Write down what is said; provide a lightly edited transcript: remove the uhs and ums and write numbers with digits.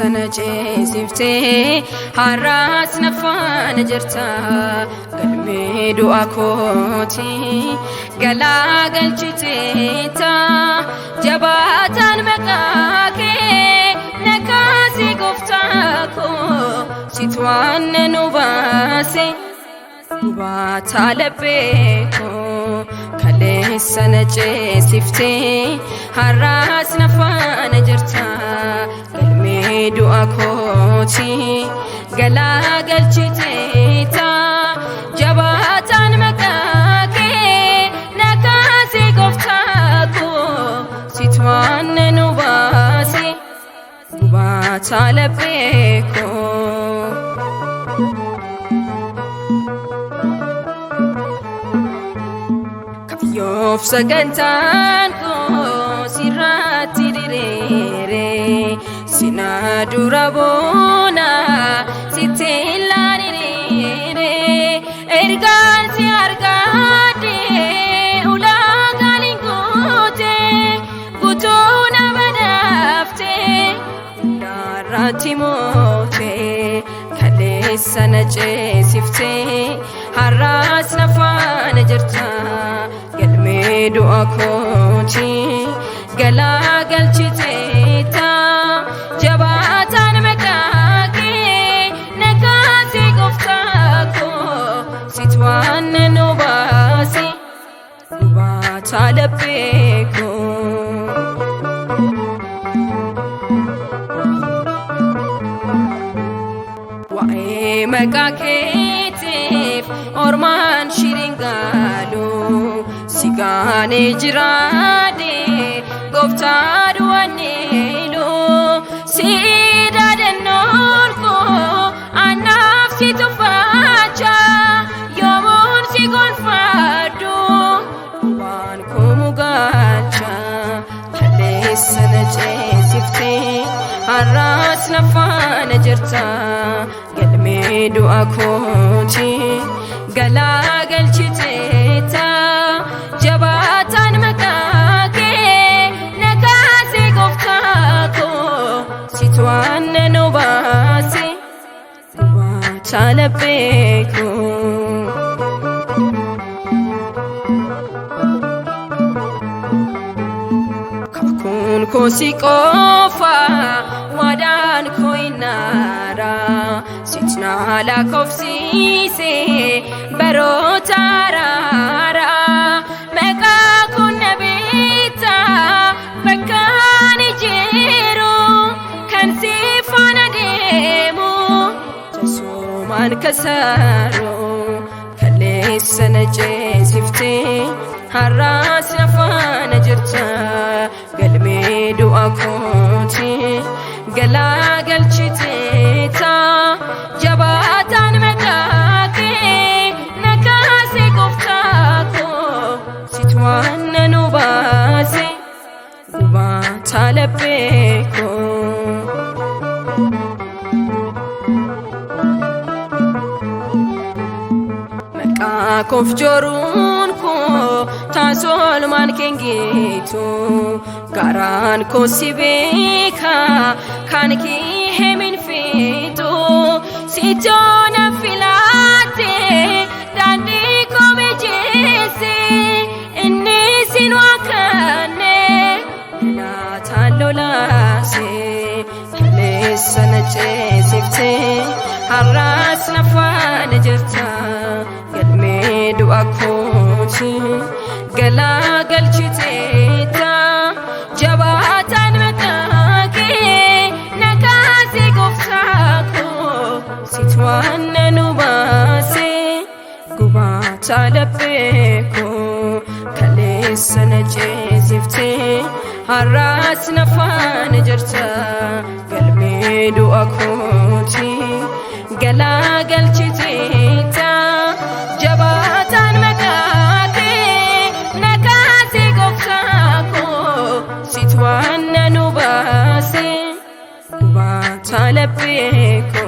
sana ceesifte har'as nafaan jirta galmee du'a kooti galaagalchiteeta jabaataan maqaa kee nakaasi gooftaa koo situ waan nu baase gubata laphee koo kaleessa na ceesifte har'as nafaan jirta galmee du'a kooti galaagalchiteeta jabaataan maqaa kee nakaasi gooftaa koo situ waan nu baase gubata laphee koo Yoof sagantaan koo sirratti diriire sina dura boona sitti ilaaniriire ergaan si argaadde ulaagaan hin goote guutuu nama dhaafte hundaarratti moote kaleessa na ceesifte har'as nafaan jirta galmee du'a kooti galaagalchiteeta jabaataan maqaa kee nakaasi gooftaa koo situ waan nu baase gubata laphee koo waa'ee maqaa keetiif ormaan shiringaalu Sigane jirade gooftaa du'aniilu sida dennoon koo anaaf si tuffacha yoomuun si gonfadhu waan koo mugaacha kaleessa na ceesifte har'as nafaan jirta galmee du'a kooti galaagalchiteeta jabaataan maqaa kee nakaasi gooftaa koo situ waan nu baase gubata laphee koo kakkuun koo si qofa waadaan koo innaara situ na lakkoofsiise baroota araara man kasaro kaleessa na ceesifte har'as nafaan jirta galmee du'a kooti galaagalchiteeta jabaataan maqaa kee nakaasi gooftaa koo situ waan nu baase gubata laphee koo Koof joruun koo taasolumaan kengitu garaan koo si beeka kan kee hemin fitu sitoona filaate daandii koo mijeesse inni sin waakanne laataan lolaase kaleessa na ceesifte har'as nafaan jirta galmee du'a kooti galaagalchiteeta jabaataan maqaa kee nakaasi gooftaa koo situ waan nu baase gubata laphee koo kaleessa na ceesifte har'as nafaan jirta galmee du'a kooti galaagalchiteeta jabaataan maqaa kee nakaasi gooftaa koo situ waan nu baase gubata laphee koo